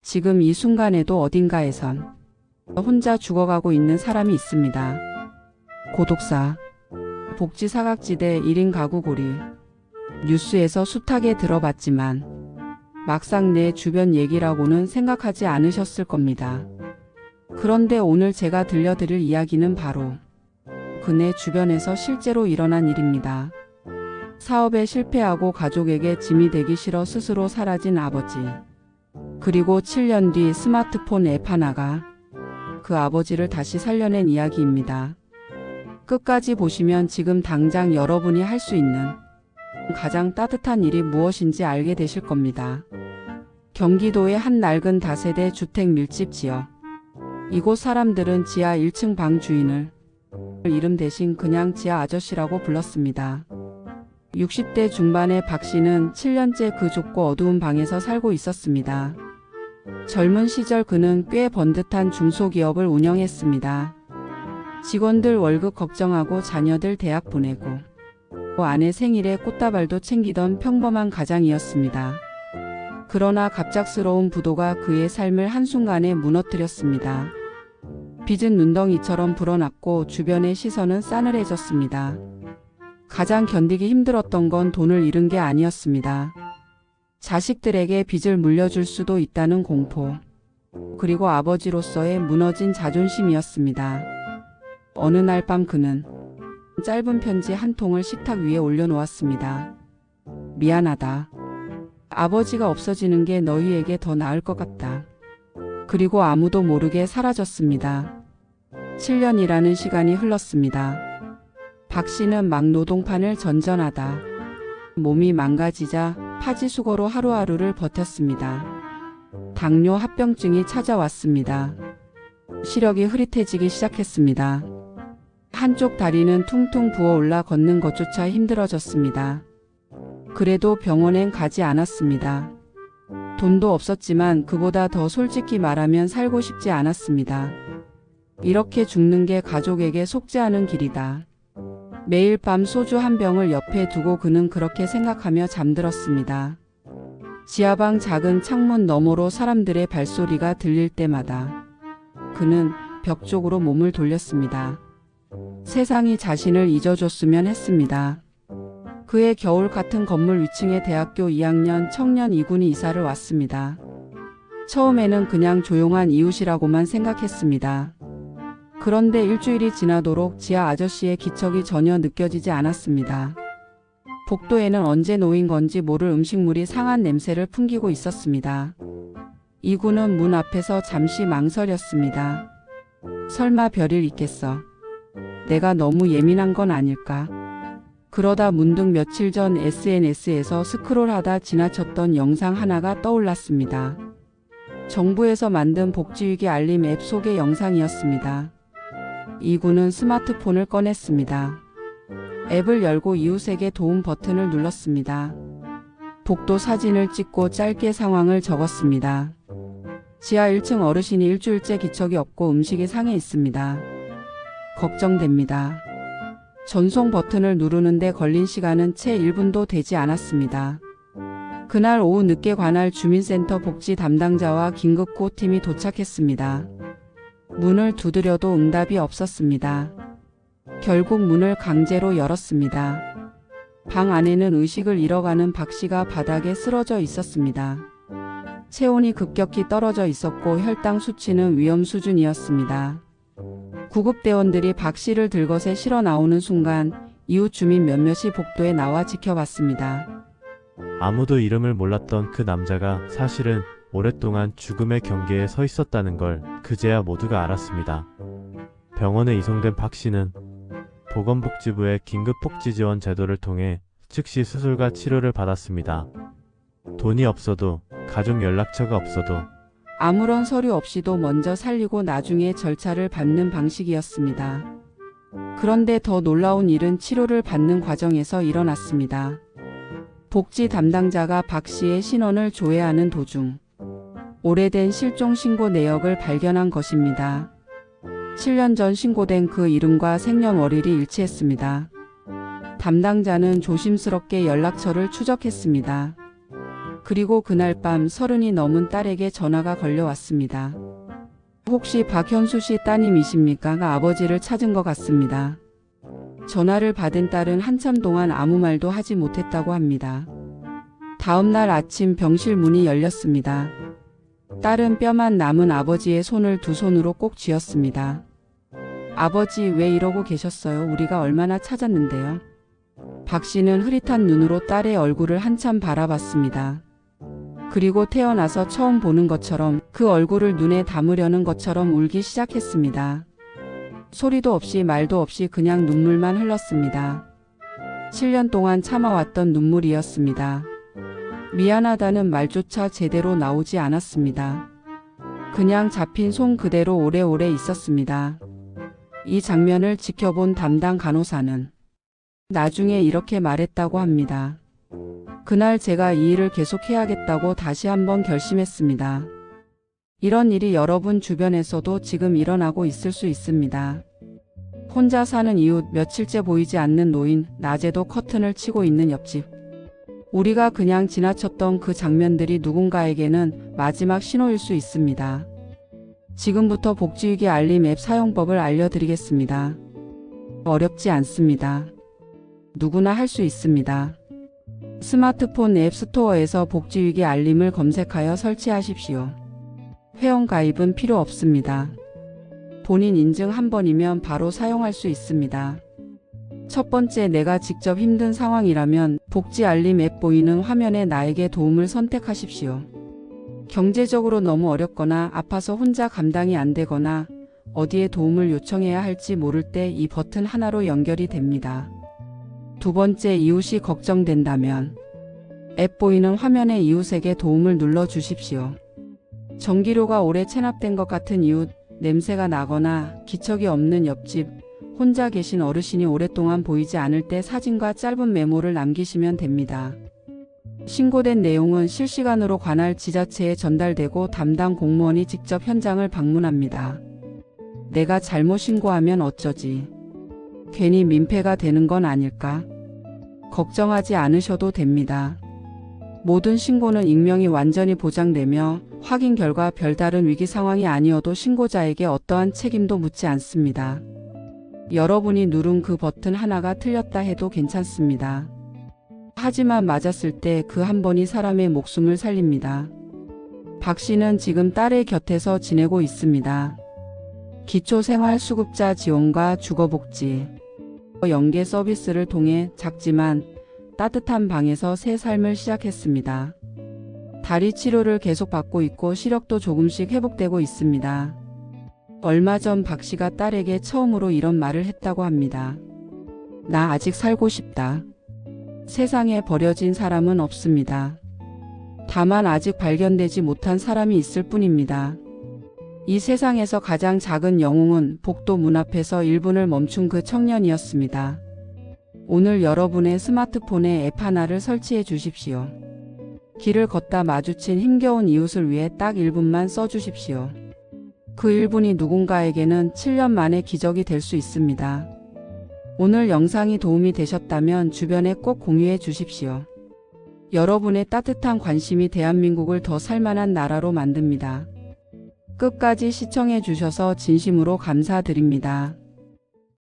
지금 이 순간에도 어딘가에선 혼자 죽어가고 있는 사람이 있습니다. 고독사, 복지 사각지대 1인 가구 고리. 뉴스에서 숱하게 들어봤지만 막상 내 주변 얘기라고는 생각하지 않으셨을 겁니다. 그런데 오늘 제가 들려드릴 이야기는 바로 그네 주변에서 실제로 일어난 일입니다. 사업에 실패하고 가족에게 짐이 되기 싫어 스스로 사라진 아버지. 그리고 7년 뒤 스마트폰 앱 하나가 그 아버지를 다시 살려낸 이야기입니다. 끝까지 보시면 지금 당장 여러분이 할 수 있는 가장 따뜻한 일이 무엇인지 알게 되실 겁니다. 경기도의 한 낡은 다세대 주택 밀집 지역. 이곳 사람들은 지하 1층 방 주인을 이름 대신 그냥 지하 아저씨라고 불렀습니다. 60대 중반의 박 씨는 7년째 그 좁고 어두운 방에서 살고 있었습니다. 젊은 시절 그는 꽤 번듯한 중소기업을 운영했습니다. 직원들 월급 걱정하고 자녀들 대학 보내고 아내 생일에 꽃다발도 챙기던 평범한 가장이었습니다. 그러나 갑작스러운 부도가 그의 삶을 한순간에 무너뜨렸습니다. 빚은 눈덩이처럼 불어났고 주변의 시선은 싸늘해졌습니다. 가장 견디기 힘들었던 건 돈을 잃은 게 아니었습니다. 자식들에게 빚을 물려줄 수도 있다는 공포, 그리고 아버지로서의 무너진 자존심이었습니다. 어느 날 밤 그는 짧은 편지 한 통을 식탁 위에 올려놓았습니다. 미안하다. 아버지가 없어지는 게 너희에게 더 나을 것 같다. 그리고 아무도 모르게 사라졌습니다. 7년이라는 시간이 흘렀습니다. 박 씨는 막노동판을 전전하다 몸이 망가지자 파지수거로 하루하루를 버텼습니다. 당뇨 합병증이 찾아왔습니다. 시력이 흐릿해지기 시작했습니다. 한쪽 다리는 퉁퉁 부어올라 걷는 것조차 힘들어졌습니다. 그래도 병원엔 가지 않았습니다. 돈도 없었지만 그보다 더 솔직히 말하면 살고 싶지 않았습니다. 이렇게 죽는 게 가족에게 속죄하는 길이다. 매일 밤 소주 한 병을 옆에 두고 그는 그렇게 생각하며 잠들었습니다. 지하방 작은 창문 너머로 사람들의 발소리가 들릴 때마다 그는 벽 쪽으로 몸을 돌렸습니다. 세상이 자신을 잊어줬으면 했습니다. 그의 겨울 같은 건물 위층에 대학교 2학년 청년 2군이 이사를 왔습니다. 처음에는 그냥 조용한 이웃이라고만 생각했습니다. 그런데 일주일이 지나도록 지하 아저씨의 기척이 전혀 느껴지지 않았습니다. 복도에는 언제 놓인 건지 모를 음식물이 상한 냄새를 풍기고 있었습니다. 2군은 문 앞에서 잠시 망설였습니다. 설마 별일 있겠어. 내가 너무 예민한 건 아닐까. 그러다 문득 며칠 전 SNS에서 스크롤하다 지나쳤던 영상 하나가 떠올랐습니다. 정부에서 만든 복지위기 알림 앱 소개 영상이었습니다. 2군은 스마트폰을 꺼냈습니다. 앱을 열고 이웃에게 도움 버튼을 눌렀습니다. 복도 사진을 찍고 짧게 상황을 적었습니다. 지하 1층 어르신이 일주일째 기척이 없고 음식이 상해 있습니다. 걱정됩니다. 전송 버튼을 누르는데 걸린 시간은 채 1분도 되지 않았습니다. 그날 오후 늦게 관할 주민센터 복지 담당자와 긴급구호팀이 도착했습니다. 문을 두드려도 응답이 없었습니다. 결국 문을 강제로 열었습니다. 방 안에는 의식을 잃어가는 박 씨가 바닥에 쓰러져 있었습니다. 체온이 급격히 떨어져 있었고 혈당 수치는 위험 수준이었습니다. 구급대원들이 박 씨를 들것에 실어 나오는 순간 이웃 주민 몇몇이 복도에 나와 지켜봤습니다. 아무도 이름을 몰랐던 그 남자가 사실은 오랫동안 죽음의 경계에 서 있었다는 걸 그제야 모두가 알았습니다. 병원에 이송된 박 씨는 보건복지부의 긴급복지지원 제도를 통해 즉시 수술과 치료를 받았습니다. 돈이 없어도, 가족 연락처가 없어도, 아무런 서류 없이도 먼저 살리고 나중에 절차를 밟는 방식이었습니다. 그런데 더 놀라운 일은 치료를 받는 과정에서 일어났습니다. 복지 담당자가 박 씨의 신원을 조회하는 도중 오래된 실종 신고 내역을 발견한 것입니다. 7년 전 신고된 그 이름과 생년월일이 일치했습니다. 담당자는 조심스럽게 연락처를 추적했습니다. 그리고 그날 밤 30이 넘은 딸에게 전화가 걸려왔습니다. 혹시 박현수 씨 따님이십니까? 아버지를 찾은 것 같습니다. 전화를 받은 딸은 한참 동안 아무 말도 하지 못했다고 합니다. 다음 날 아침 병실 문이 열렸습니다. 딸은 뼈만 남은 아버지의 손을 두 손으로 꼭 쥐었습니다. 아버지 왜 이러고 계셨어요? 우리가 얼마나 찾았는데요. 박 씨는 흐릿한 눈으로 딸의 얼굴을 한참 바라봤습니다. 그리고 태어나서 처음 보는 것처럼 그 얼굴을 눈에 담으려는 것처럼 울기 시작했습니다. 소리도 없이 말도 없이 그냥 눈물만 흘렀습니다. 7년 동안 참아왔던 눈물이었습니다. 미안하다는 말조차 제대로 나오지 않았습니다. 그냥 잡힌 손 그대로 오래오래 있었습니다. 이 장면을 지켜본 담당 간호사는 나중에 이렇게 말했다고 합니다. 그날 제가 이 일을 계속해야겠다고 다시 한번 결심했습니다. 이런 일이 여러분 주변에서도 지금 일어나고 있을 수 있습니다. 혼자 사는 이웃, 며칠째 보이지 않는 노인, 낮에도 커튼을 치고 있는 옆집. 우리가 그냥 지나쳤던 그 장면들이 누군가에게는 마지막 신호일 수 있습니다. 지금부터 복지위기 알림 앱 사용법을 알려드리겠습니다. 어렵지 않습니다. 누구나 할 수 있습니다. 스마트폰 앱 스토어에서 복지위기 알림을 검색하여 설치하십시오. 회원 가입은 필요 없습니다. 본인 인증 한 번이면 바로 사용할 수 있습니다. 첫 번째, 내가 직접 힘든 상황이라면 복지 알림 앱 보이는 화면에 나에게 도움을 선택하십시오. 경제적으로 너무 어렵거나 아파서 혼자 감당이 안 되거나 어디에 도움을 요청해야 할지 모를 때 이 버튼 하나로 연결이 됩니다. 두 번째, 이웃이 걱정된다면 앱 보이는 화면에 이웃에게 도움을 눌러 주십시오. 전기료가 오래 체납된 것 같은 이웃, 냄새가 나거나 기척이 없는 옆집, 혼자 계신 어르신이 오랫동안 보이지 않을 때 사진과 짧은 메모를 남기시면 됩니다. 신고된 내용은 실시간으로 관할 지자체에 전달되고 담당 공무원이 직접 현장을 방문합니다. 내가 잘못 신고하면 어쩌지? 괜히 민폐가 되는 건 아닐까? 걱정하지 않으셔도 됩니다. 모든 신고는 익명이 완전히 보장되며 확인 결과 별다른 위기 상황이 아니어도 신고자에게 어떠한 책임도 묻지 않습니다. 여러분이 누른 그 버튼 하나가 틀렸다 해도 괜찮습니다. 하지만 맞았을 때 그 한 번이 사람의 목숨을 살립니다. 박 씨는 지금 딸의 곁에서 지내고 있습니다. 기초생활수급자 지원과 주거복지, 연계 서비스를 통해 작지만 따뜻한 방에서 새 삶을 시작했습니다. 다리 치료를 계속 받고 있고 시력도 조금씩 회복되고 있습니다. 얼마 전 박 씨가 딸에게 처음으로 이런 말을 했다고 합니다. 나 아직 살고 싶다. 세상에 버려진 사람은 없습니다. 다만 아직 발견되지 못한 사람이 있을 뿐입니다. 이 세상에서 가장 작은 영웅은 복도 문 앞에서 1분을 멈춘 그 청년이었습니다. 오늘 여러분의 스마트폰에 앱 하나를 설치해 주십시오. 길을 걷다 마주친 힘겨운 이웃을 위해 딱 1분만 써주십시오. 그 1분이 누군가에게는 7년 만의 기적이 될 수 있습니다. 오늘 영상이 도움이 되셨다면 주변에 꼭 공유해 주십시오. 여러분의 따뜻한 관심이 대한민국을 더 살만한 나라로 만듭니다. 끝까지 시청해 주셔서 진심으로 감사드립니다.